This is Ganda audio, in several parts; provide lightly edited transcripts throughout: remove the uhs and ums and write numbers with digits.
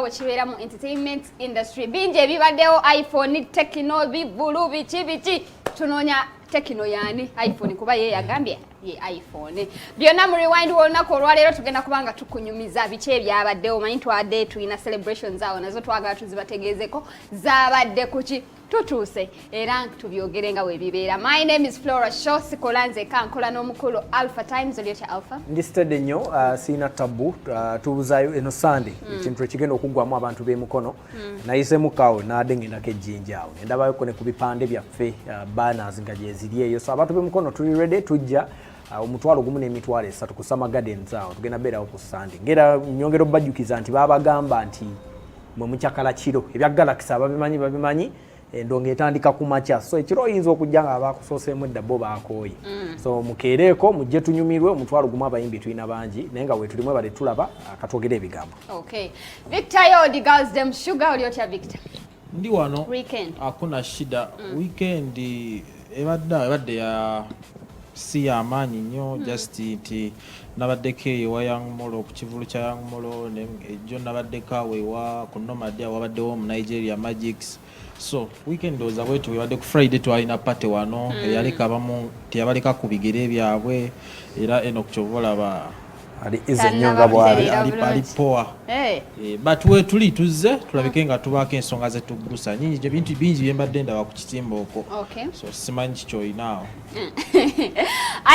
Wachiwera mu entertainment industry binje ebibaddewo iPhone Tecno bibulu bichi tunonya Tecno yani iPhone kuba ye yagambye ye iPhone byonna mu rewind wolunaku olwaleero tugenda kubanga tukunyumiza bichi ebyabaddewo manyi twadde tuyina celebrations awo nazo twagala tuzibategeezeko zabadde kuki tutuse era tubyogerenga webibeera. My name is Flora Shaw Sikolanze kankola n'omukulu Alpha Times Oliota Alpha ndistede nnyo sina tabu tubuzayo eno Sunday ekintu ekigenda okugwamu abantu b'emukono nayise mukawo nadengendako ejjinja awo ndabayo kone ku bipande byaffe banners nga gyeziri eyo so abantu b'emukono tuli ready tujja omutwalo gumu n'emitwalo 3 ku Summer Gardens awo tugenda beerawo ku Sunday ngera nyongero bajjukiza nti babagamba nti mwe mukyakala kiro ebya Galaxy babimanyi endonga etandika kumacha so ekiro yinza okujja nga abakusoseemu eddabo baakooye so mukeereko mujje tunyumirwe omutwalo gumu abayimbi tulina bangi naye nga wetulimu bale tulaba katwogere ebigambo. Okay, Victor yo the girls them sugar Oliota Victor ndi wano weekend hakuna shida weekend ebadde ya si amaanyi nnyo just nti nabaddeko ewa Young Molo ku kivulu kya Young Molo ejjo nabaddeko awewa ku Nomad wabaddewo mu Nigeria Magics so weekend oza bwetu webadde ku Friday twalina pate wano eyaleka abamu tiyabaleka ku bigere byabwe era eno kuchovolaba ali izenyonga bwali ali poa but we tuli tuzze tulabike nga tubako ensonga zetugusa nyinyi je bintu bingi byembadde ndaba ku kitimbo oko so simanyi kicho inaawo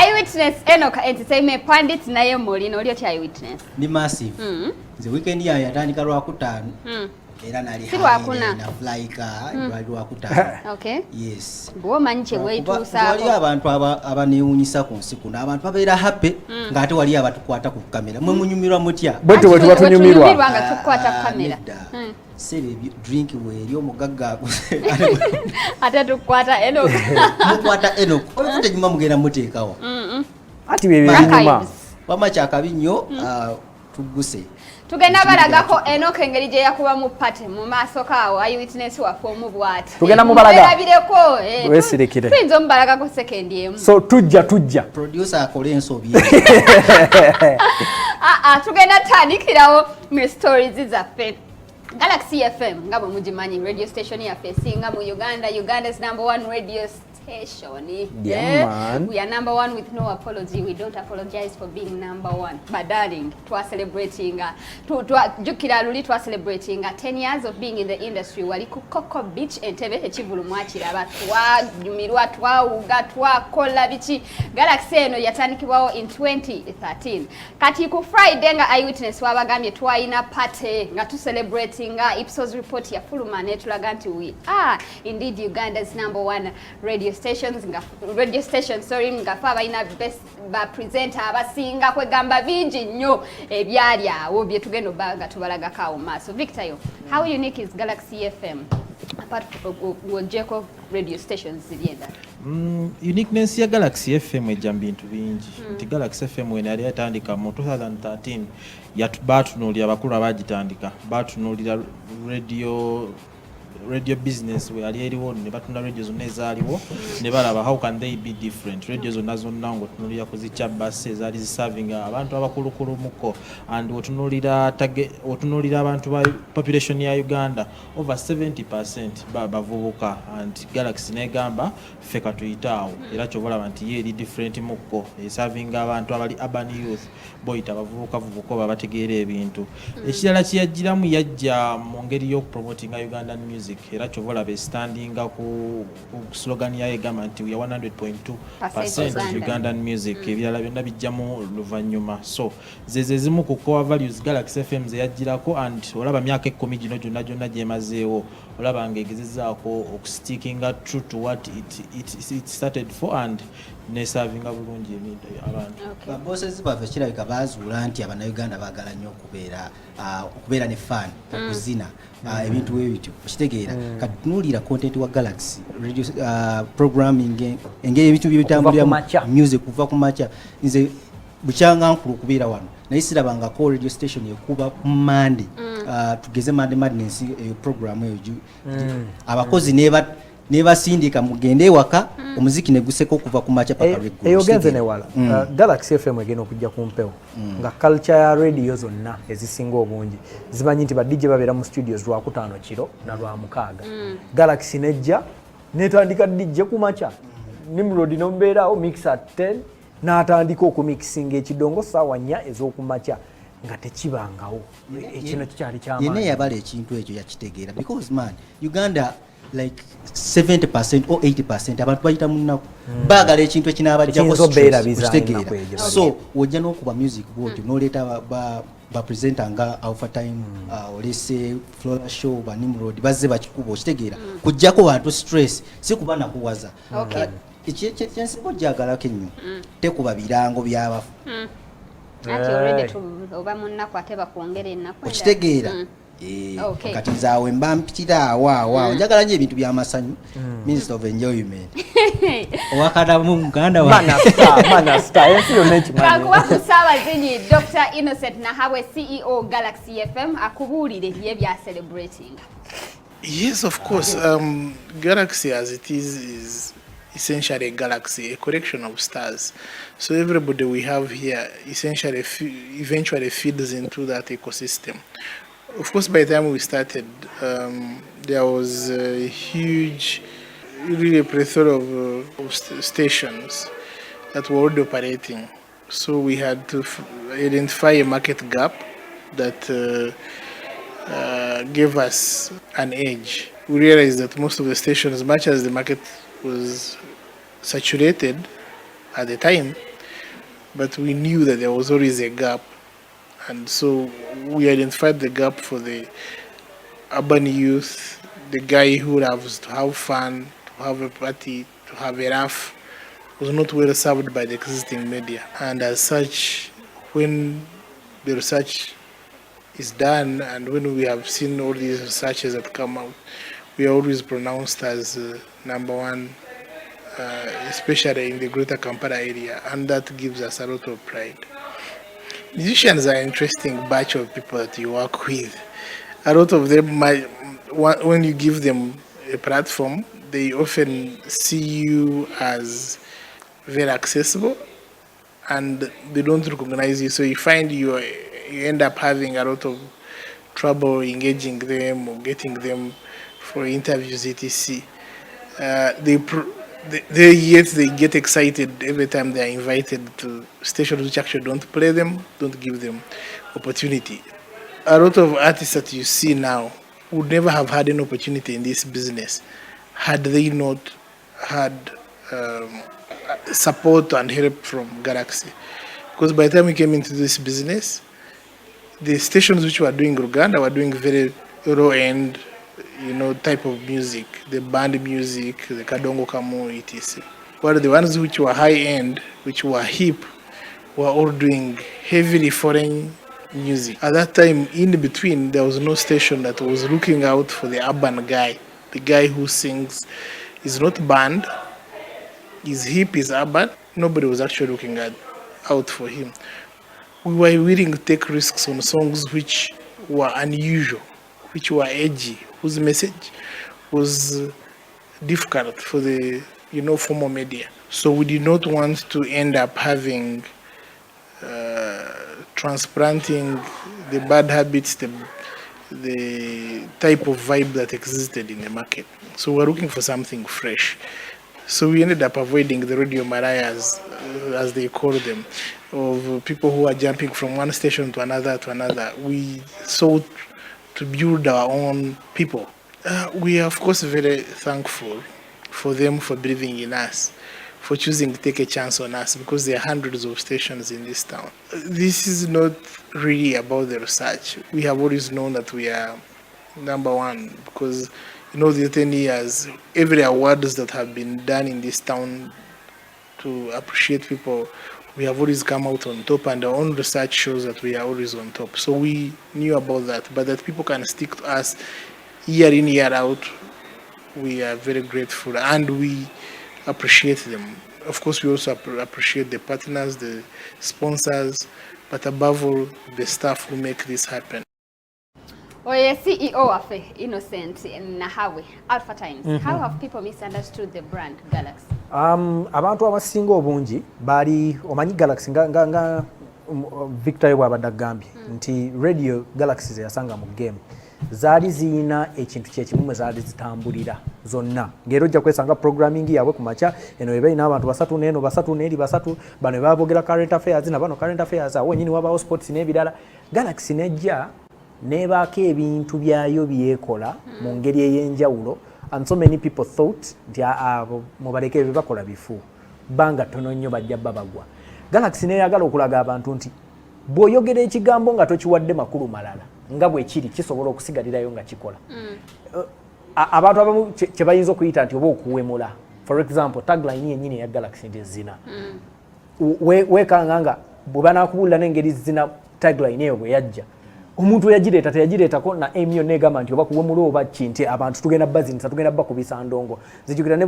Eyewitness Enoka Entertainment Pandit naye Molino Oliota Eyewitness ni massive the weekend ya yatandika lwakutaano era nali na flyka lwakutaano okay yes bo manche weitusa wali abantu abanewunyisa ku nsi kuno abantu babeera happy ngate wali abatukwata ku kamera mwe munyumirwa mutya bwetu wetu batunyumirwa nga tukwata ku kamera sebe drink we yo mugagga ate tukwata Enoka mukwata Enoka olufute nyuma mugenda muteekawo ati bebe binyuma wamacha akabinyo tuguse tugenda balagako Enoka engeri gye yakuba mu pate mu maaso kaawo Eyewitness waffe omubwati tugenda mubalaga erabireko wesirekire tuyinza omubalagako second emu so tujja producer akole ensobi tugenda tandikirawo mu stories zaffe Galaxy FM nga bwe mugimanyi radio station yaffe esinga mu Uganda's #1 radio station. Yeah, we are #1 with no apology. We don't apologize for being #1. But darling, celebrating jukira luli celebrating 10 years of being in the industry. Wali ku Coco Beach Entebbe ekivulu mwakiraba twanyumirwa twawuga twakola bichi Galaxy eno yatandikibwawo in 2013. Kati ku Friday nga Eyewitness wabagambye twayina party nga tu celebrating Ipsos report ya fuluma netulaga nti we are indeed Uganda's #1 radio station nga fa bayina best ba presenter abasinga kwegamba bingi nnyo ebyali awo bye tugenda banga tubalaga kawo maso. Victor yo how unique is Galaxy FM apart from wojeko radio stations zilienda uniqueness ya Galaxy FM ejja bintu bingi nti Galaxy FM wena yali yatandika mu 2013 yatubatunulira abakulu abagitandika batunulira radio business we ali eriwo ne batunda radio zonna ezaaliwo ne balaba how can they be different radio zonna ngo tunulira kuzicha base ezali serving abantu abakulukulu muko and otunulira abantu ba population ya Uganda over 70% bavubuka and Galaxy negamba feka tuyitawo era chobola nti yeri different muko serving abantu abali urban youth boyita bavubuka babategeera ebintu ekirala kiyajjiramu yajja mu ngeri yo promoting Ugandan music era chovola be standing ku slogan ya egama nti we are 100.2% Ugandan music ebyala byonna bijjamu luvanyuma so zimu ku core values Galaxy FM zeyajjirako and olaba myaka 10 gino gyonna gyemazeewo olaba ngegezezaako okustickinga true to what it started for and ne serving bulungi ebintu abantu bosses baffe kirabika bazuula nti Uganda baagala nnyo okubeera ne fan okuzina ebintu ebityo okitegeera kati tunulira content wa Galaxy radio programming engeri ebintu by'ebitambulira music kuva ku macha nze bukyanga nkulu kubeera wano naye sirabangako radio station ekuba ku Monday tugeze Monday Madness program eyo abakozi nebasindika mugende ewaka omuziki neguseko okuva ku macha paka reggae eyogenze newala Galaxy FM egenda okujja ku mpewo nga culture ya radio zonna ezisinga obungi zimanyi nti badijje babeera mu studios lwa kutaano kiro na lwa mukaaga Galaxy nejja netandika dijje ku macha Nimrod nombeerawo mix at 10 n'atandika okumixinga ekidongo ssaawa 4 ez'okumacha nga tekibangawo ekino kikyali kyamaanyi yena yabala ekintu ekyo yakitegeera because man Uganda like 70% or 80% abantu bayita mu nnaku baagala ekintu ekinaabajjako so wojja n'okuba music bwotyo n'oleeta ba presenter nga Alpha Time olese Flora Show ba Nimrod bazze bakikuba okitegeera kujjako bantu stress si kuba nakuwaza ekyensinga ojjagalako ennyo tekuba birango by'abafu Ati already oba munnaku ate bakwongera ennaku okitegeera kati nzaawe mba mpitira waawa njagala nnyo ebintu by'amasanyu Minister of Enjoyment owakadamu muganda kakuba ku Bazinnyi Dr. Innocent Nahabwe CEO Galaxy FM akubuulire bye bya celebrating. Yes, of course. Galaxy as it is essentially a galaxy, a collection of stars. So everybody we have here essentially eventually feeds into that ecosystem. Of course, by the time we started, there was a huge, really a plethora of stations that were already operating. So we had to identify a market gap that gave us an edge. We realized that most of the stations, as much as the market was saturated at the time, but we knew that there was always a gap, and so we identified the gap for the urban youth, the guy who loves to have fun, to have a party, to have a laugh, was not well served by the existing media. And as such, when the research is done and when we have seen all these researches that come out, we are always pronounced as number one, especially in the greater Kampala area, and that gives us a lot of pride. Musicians are an interesting batch of people that you work with. A lot of them, when you give them a platform, they often see you as very accessible and they don't recognize you. So you find you end up having a lot of trouble engaging them or getting them for interviews, etc. They get excited every time they are invited to stations which actually don't play them, don't give them opportunity. A lot of artists that you see now would never have had an opportunity in this business had they not had support and help from Galaxy. Because by the time we came into this business, the stations which were doing Uganda were doing very low-end, type of music, the band music, the kadongo kamo, etc. While the ones which were high-end, which were hip, were all doing heavily foreign music. At that time, in between, there was no station that was looking out for the urban guy, the guy who sings, is not band, is hip, is urban. Nobody was actually looking out for him. We were willing to take risks on songs which were unusual, which were edgy, whose message was difficult for the formal media. So we did not want to end up having transplanting the bad habits, the type of vibe that existed in the market. So we're looking for something fresh. So we ended up avoiding the radio mariahs, as they call them, of people who are jumping from one station to another to another. We sought to build our own people. We are, of course, very thankful for them for believing in us, for choosing to take a chance on us, because there are hundreds of stations in this town. This is not really about the research. We have always known that we are number one, because the 10 years, every awards that have been done in this town to appreciate people, we have always come out on top, and our own research shows that we are always on top. So we knew about that, but that people can stick to us year in, year out, we are very grateful, and we appreciate them. Of course, we also appreciate the partners, the sponsors, but above all, the staff who make this happen. Oye CEO waffe Innocent Nahawe Alpha Times. How have people misunderstood the brand Galaxy? Abantu abasinga obungi bali omanyi Galaxy nga Victor bwabadde agambye nti radio Galaxy ze yasanga mu game zaali ziina ekintu kyekimu mwe zaali zitambulira zonna ngero ojja kwesanga programming yaabwe ku makya eno eba ina abantu basatu n'eno basatu n'eri basatu bano baabogera current affairs na bano current affairs awo nyini wabaawo sports n'ebirala Galaxy nejja nebaako ebintu byayo byekola mu ngeri ey'enjawulo and so many people thought nti abo mubaleke ebyo bakola bifu banga tono nnyo bajja babagwa Galaxy neyagala okulaga abantu nti bw'oyogera ekigambo nga tokiwadde makulu malala nga bwe kiri kisobola okusigalirayo nga kikola abantu abamu kye bayinza okuyita nti oba okuwemula for example tagline yennyini ya Galaxy nti zina weekanga nga bwe banakubuulira n'engeri zina tagline eyo bwe yajja omuntu yagireeta teyagireetako na emyo negamba nti oba kuwemula oba kinti abantu tugenda bazinisa tugenda bakubisa ndongo zijukira ne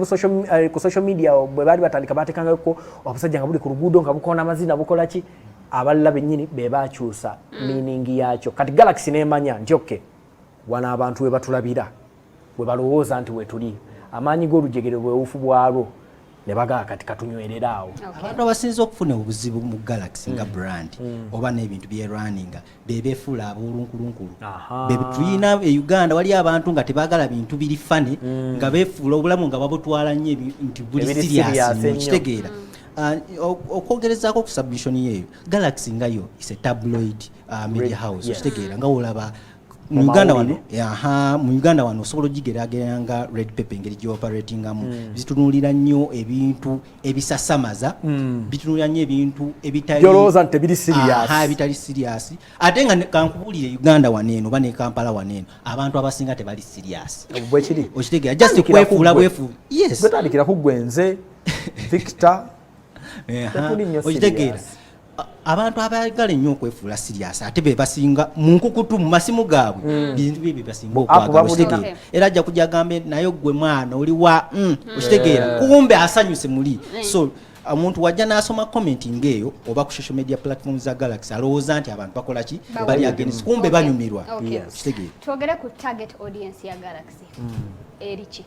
ku social media bwe baali batandika batekangako obusajja nga buli ku luguudo nga bukoona amazina bukola ki abalala bennyini be bakyusa meaning yakyo kati Galaxy nemanya nti okay wana abantu we batulabira we balowooza nti we tuli amaanyi g'olujegere bwewufu bwalwo ne bagaa kati katunywerera awo abantu abasinza okufuna obuzibu mu Galaxy nga brand oba n'ebintu byerunninga bebefuula aboolunkulunkulu tuyina e Uganda wali abantu nga tebaagala bintu biri fane nga befuula obulamu nga babutwala nnyo nti buli serious kitegeera okwogerezaako ku submission yeeyo Galaxy nga yo is a tabloid media house kitegeera nga olaba mu Uganda wano osobola ogigeraageranga red paper engeri gy'operatingamu zitunuulira nnyo ebintu ebisasamaza bitunuulira nnyo ebintu ebitali serious ate nga kankubuulire Uganda waneeno oba ne Kampala waneeno abantu abasinga tebali serious okitegeera just kwefuula bwefuula yes betandikira kugwenze Victor okitegeera abantu abayagala nnyo okwefuula serious ate be basinga mu nkukutu mu masimu gaabwe bintu bye basinga okwagala era ajja kujja agambe naye gwe mwana oli wa okitegeera kumbe asanyuse muli so omuntu wajja n'asoma commenting eyo oba ku social media platforms za Galaxy alowooza nti abantu bakola ki bali against kumbe banyumirwa kitegeera twogere ku target audience ya Galaxy eriki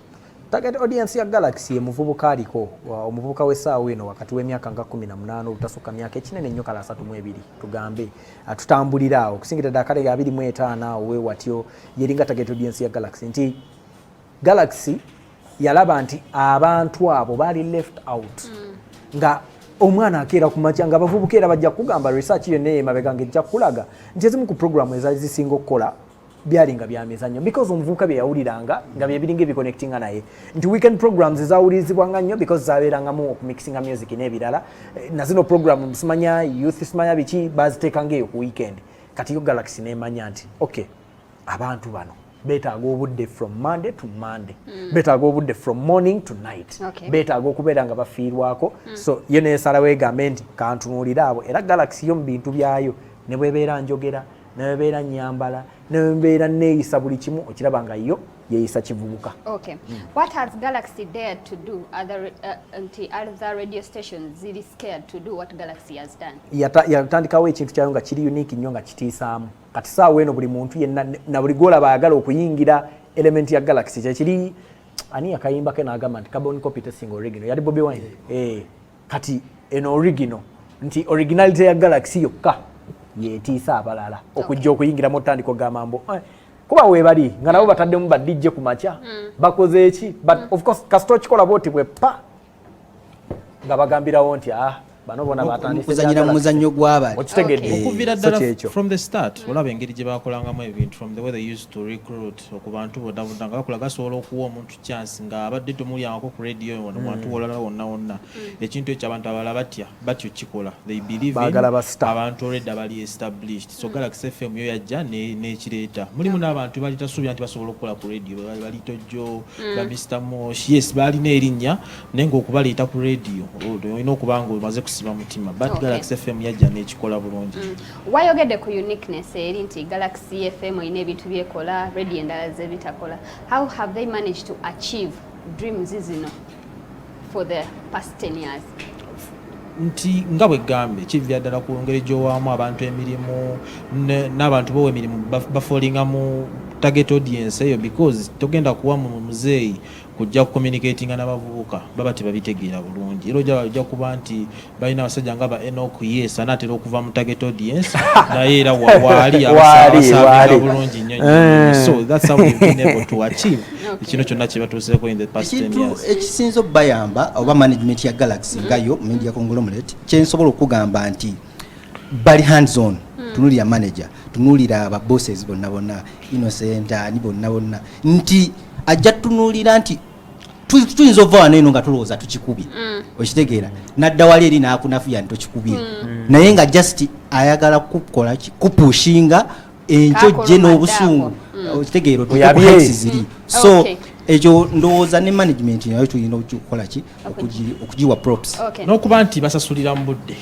target audience ya Galaxy muvubuka aliko omuvubuka w'essaawa eno wakati w'emyaka nga 18 obutasukka myaka ekinene nnyo kala 32 tugambe tutambulira awo okusingira ddala kale 25 awo weewatyo yeringa target audience ya Galaxy nti Galaxy yalaba nti abantu abo bali left out nga omwana akeera ku makya nga bavubuka era bajja kugamba research yonna emabega ng'ejja kulaga nti ezimu ku programu ezaali zisinga okukola byalinga byamizannyo because omuvubuka bye yawuliranga nga bye biringa ebiconnectinga naye nti weekend programs ezawulirizibwanga nnyo because zabeerangamu okumixinga music n'ebirala na zino program simanya youth simanya biki baziteekanga eyo ku weekend kati yo Galaxy nemanya nti okay abantu bano beetaaga obudde from Monday to Monday beetaaga obudde from morning to night beetaaga okubeera nga bafiirwako so ye neesalawo egambe nti kantunuulira abo era Galaxy yo mu bintu byayo ne bwebeera njogera nebeera nyambala nebeera neeyisa buli kimu okiraba nga yo yeeyisa kivubuka. Okay. What has Galaxy dared to do other radio stations ziri scared to do what Galaxy has done? Yatandikawo ekintu kyayo nga kiri unique nnyo nga kitiisaamu kati saawa eno buli muntu yenna na buli gwolaba ayagala okuyingira element ya Galaxy kyekiri ani akayimba ke n'agamba nti carbon copy testing original yali Bobby Wine kati eno original nti originality ya Galaxy yokka yetiisa abalala okujja okuyingira mu ttandiko gamambo kuba webali nga nabo bataddemu badijje ku makya bakoze eki but of course kasito kikola boti bwe pa nga bagambirawo nti bano bona batandise kuzanyira mu muzannyo gw'abali okuvira ddala from the start olaba engeri gye bakolangamu ebintu from the way they used to recruit okubantu bodaboda nga bakola gasobola okuwa omuntu chance nga abadde tomulyangako ku radio wano wantu wolala wonna wonna ekintu ekyo abantu abalala batyo kikola they believe in abantu already abali established so Galaxy FM yo yajja n'ekireeta mulimu n'abantu bali tasuubira nti basobola okukola ku radio bali Tojjo ba Mr. Mosh yes balina erinnya naye ng'okubaleeta ku radio olina okuba nga omaze kusiba mutima but Galaxy FM yajja n'ekikola bulungi. Wayogedde ku uniqueness eri nti Galaxy FM ine ebintu byekola radio endala zebitakola. How have they managed to achieve dreams zino for the past 10 years? Nti nga bwe gambe kivya ddala ku ngeri gy'owaamu abantu emirimu n'abantu bowa emirimu bafolinga mu target audience eyo because togenda kuwa mu muzeeyi kujja communicatinga n'abavubuka baba tebabitegeera bulungi era ojja kuba nti balina abasajja nga ba Enoch yes anaatera okuva mu target audience naye era waali abasaavinga bulungi nnyo so that's how we've been able to achieve kino kyonna kye batuuseeko in the past 10 years. Ekisinza okubayamba oba management ya Galaxy ngayo media conglomerate kyensobola okugamba nti bali hands on tunulira manager tunulira aba bosses bonna Innocent ani bonna nti ajja tunulira nti tuyinza ovaawo neno nga tulowooza tukikubye okitegeera nadda wali eri naakunafuya nti tokikubye naye nga just ayagala kukola kupushinga enkyo n'obusungu okitegeera ziri so ekyo ndowooza ne management nayo tulina okukola ki okugiwa props n'okuba nti basasulira mu budde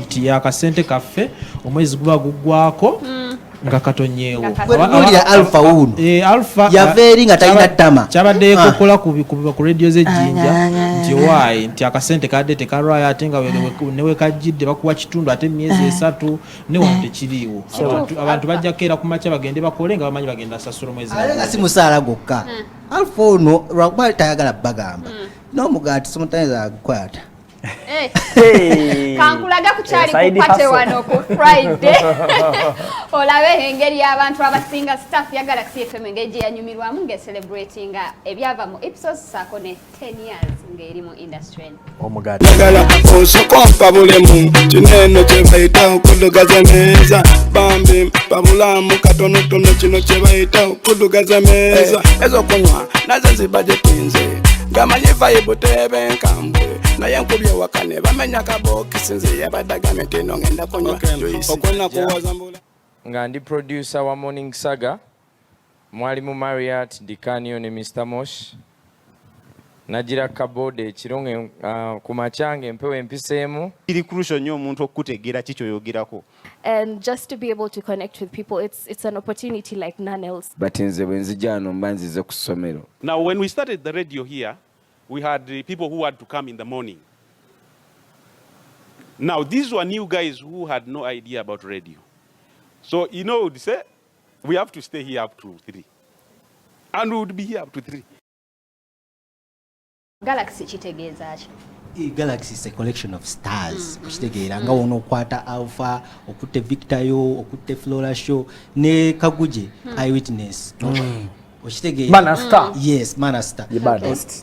nti akasente kaffe omwezi guba guggwako nga katonyeewo ulira alpha uno alpha yaveeri nga talina ttama kyabadde kukola ku radio z'ejjinja nti why nti akasente kadde tekalwayo ate nga newe kajjidde bakuwa kitundu ate emyezi 3 ne wano tekiriiwo abantu bajja keera ku makya bagende bakole nga bamanyi bagenda sasula omwezi nga si musaala gokka alpha uno lwakuba tayagala bagamba n'omugaati sometimes agukwata kankulaga kukyali kukwate wano ku Friday olabe engeri y'abantu abasinga staff ya Galaxy FM engeri gye yanyumirwamu ng'ecelebratinga ebyava mu episodes saako ne 10 years ng'eri mu industry omugati gala osokompa bulemu kineno kye bayita okudugaza meza bambi babulamu katonotono kino kye bayita okudugaza meza ezokunywa nazo zibajetinze gamanyi vibe tebe nkambwe naye nkubye wakane bamenya kabokisi nze yabadagamete eno ngenda kunywa okona kuwaza mbula nga ndi producer wa Morning Saga mwalimu Marriott Dikanio ne Mr Mosh nagira kabode kironge ku machange mpewe empiseemu iri crucial nnyo omuntu okutegeera kikyoyogerako and just to be able to connect with people it's an opportunity like none else but nze bwenzijano mbanzize ku ssomero. Now when we started the radio here we had people who had to come in the morning. Now these were new guys who had no idea about radio. So you know would say we have to stay here up to 3 and we would be here up to 3. Galaxy kitegeeza ki? Galaxy is a collection of stars okitegeera nga wono okwata Alpha okutte Victor yo okutte Flora show ne Kaguje Eyewitness okitegeera Manasta yes Manasta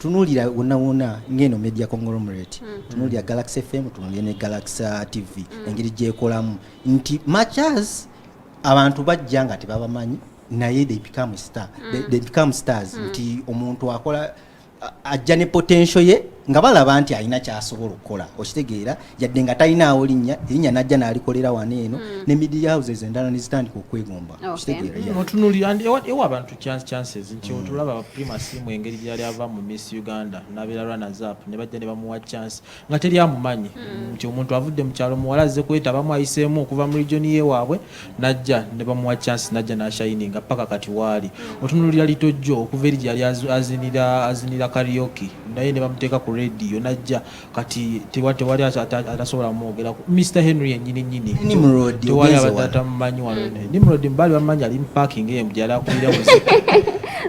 tunulira wona ngeno media conglomerate tunulira Galaxy FM tunulira ne Galaxy TV engeri gyekolamu nti matches abantu bajja nga tebabamanyi naye they become stars nti omuntu akola ajja ne potential ye nga balaba nti alina kyasobola okukola okitegeera yadde nga talinaawo linnya najja n'alikolera wano eno ne media houses endala nezitandika okwegomba okitegeera otunulira ewa abantu chances nti otulaba primacy mu engeri gyali ava mu Miss Uganda n'abeera runners up ne bajja ne bamuwa chance nga teri amumanyi nti omuntu avudde mu kyalo muwala azze kwetabamu ayiseemu okuva mu region ye waabwe najja ne bamuwa chance najja n'ashininga paka kati waali otunulira litojjo okuva eri gyali azinira karaoke naye ne bamuteeka ku radio najja kati tewali atasobola kumwogera Mr Henry yennyini tewali abadata mumanyi wano Nimrod mbali bamanyi ali mu parking gyali akulira muziki.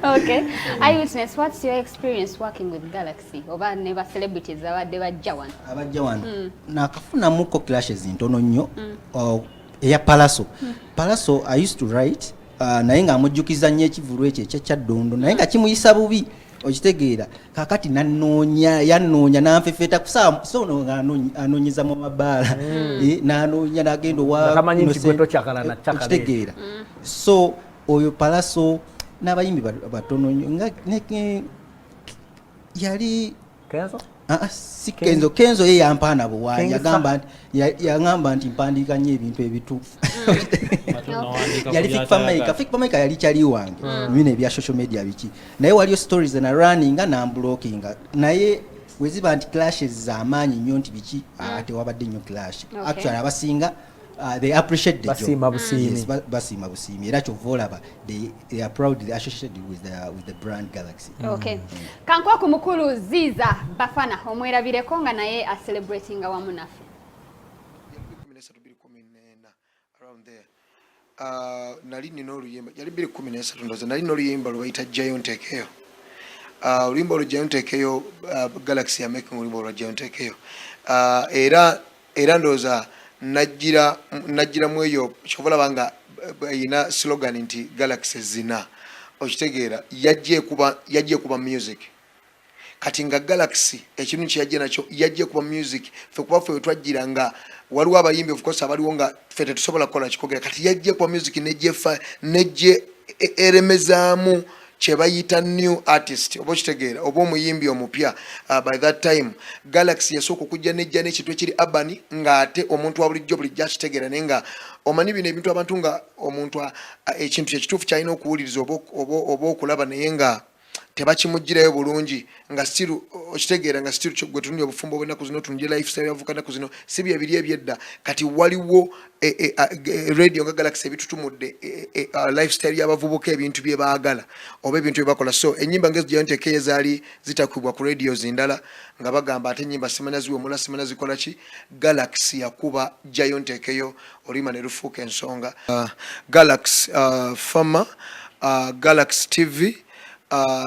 Okay, Eyewitness, what's your experience working with Galaxy oba ne ba celebrities abadde bajja wano nakafunamuko clashes ntono nnyo eya Palaso I used to write naye nga amujjukiza nnyo ekivulu ekyo ekyaddondo naye nga kimuyisa bubi okitegeera kakati yanoonya nanfefeta kusaa so anoonyeza mu mabaala nanoonya nagenda okitegeera so oyo Palaso n'abayimbi batono nnyo yali si Kenzo ye yampaana buwaanyi yagamba nti mpandiika nnyo ebintu ebituufu yali Fikpamaker yali kyali wange bino ebya social media biki naye waliyo stories na running na blocking naye weziba nti clashes z'amaanyi nnyo nti biki ate wabadde nnyo clash actually abasinga they appreciate the job. Basima busimi era chovolaba they are proudly associated with the brand Galaxy. Okay. Kankwa ku mukulu Ziza Bafana omwerabireko nga naye a celebrating awamu naffe. Around there. nali nina oluyimba yali 2013 ndoza nali n'oluyimba lwe bayita Giant Ekeyo. Oluyimba olwo Giant Ekeyo Galaxy ya making oluyimba olwa Giant Ekeyo. Era ndoza najjira mu eyo kyovola banga ina slogan nti Galaxy zina. Okitegeera yajje kuba music. Kati nga Galaxy ekintu kyajje nacho yajje kuba music fe kuba fe twajjira nga waliwo abayimbi of course abaliwo nga fe tetusobola kola kikogera kati yajje kuba music nejje eremezaamu chebayita new artist obo kitegeera obo omuyimbi omupya. By that time Galaxy yasooka okujja nejja n'ekintu ekiri urban nga ate omuntu wa bulijjo akitegeera naye nga omanyi bino ebintu abantu nga omuntu ekintu kyekituufu kyalina okuwuliriza oba okulaba naye nga tebakimugirayo bulungi nga still okitegeera nga still gwe tunulya obufumbo bw'ennaku zino tunulya lifestyle yavuka ennaku zino si bye biri ebyedda kati waliwo radio nga Galaxy ebitutumudde lifestyle y'abavubuka ebintu bye baagala oba ebintu bye bakola. So ennyimba ngezo Giant Ekeyo ezaali zitakubwa ku radios endala nga bagamba ate ennyimba simanya ziwe mula simanya zikola ki Galaxy yakuba Giant Ekeyo olima ne lufuuka ensonga. Galaxy Pharma, Galaxy TV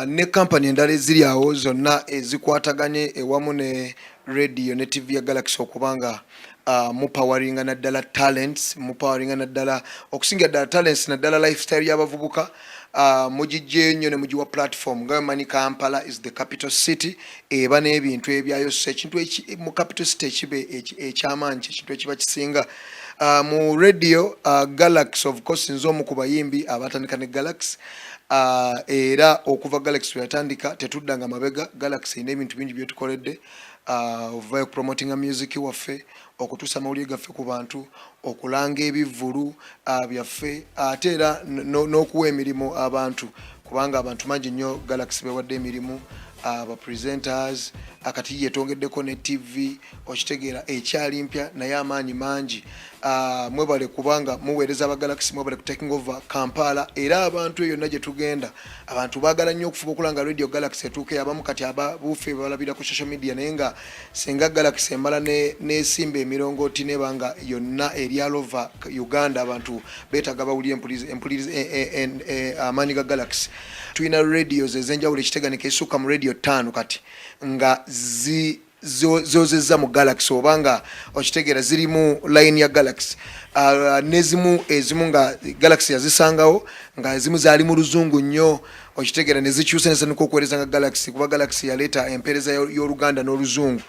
ne company endala eziri awo zonna ezikwataganye ewamu ne radio ne TV ya Galaxy okubanga mupawaringa naddala talents mupawaringa naddala okusinga ddala talents naddala lifestyle y'abavubuka mugijje nnyo ne mugiwa platform nga manyi Kampala is the capital city eba n'ebintu ebyayo so ekintu mu capital city ekibe ekyamaanyi ekintu ekiba kisinga mu radio Galaxy of course nzo mu kubayimbi abatandika ne Galaxy. Era okuva Galaxy yatandika tetuddanga mabega. Galaxy ine ebintu bingi byetukoledde ova promoting music waffe okutuusa amawulire gaffe ku bantu okulanga ebivvulu byaffe ate era n'okuwa emirimu abantu kubanga abantu mangi nnyo Galaxy bewadde emirimu presenters akati yetongeddeko ne TV okitegeera ekyali mpya naye amaanyi mangi. Mwebale kubanga muweereza aba Galaxy mwebale ku taking over Kampala era abantu eyo naje tugenda abantu baagala nnyo okufuba okulanga radio Galaxy etuuke abamu kati ababuufe balabira ku social media naye nga senga Galaxy emala nesimba emirongooti nebanga yonna eri alova Uganda abantu beetaga bawulira amaanyi ga Galaxy. Tulina radios ezenjawulo ekiteganiko esukka mu radio 5 kati nga zozezza mu Galaxy obanga okitegeera zirimu line ya Galaxy ezimu nga Galaxy yazisangawo nga ezimu zaali mu luzungu nnyo okitegeera ne zikyusa nesanuka okuweereza nga Galaxy kuba Galaxy yaleeta empeereza y'Oluganda n'Oluzungu.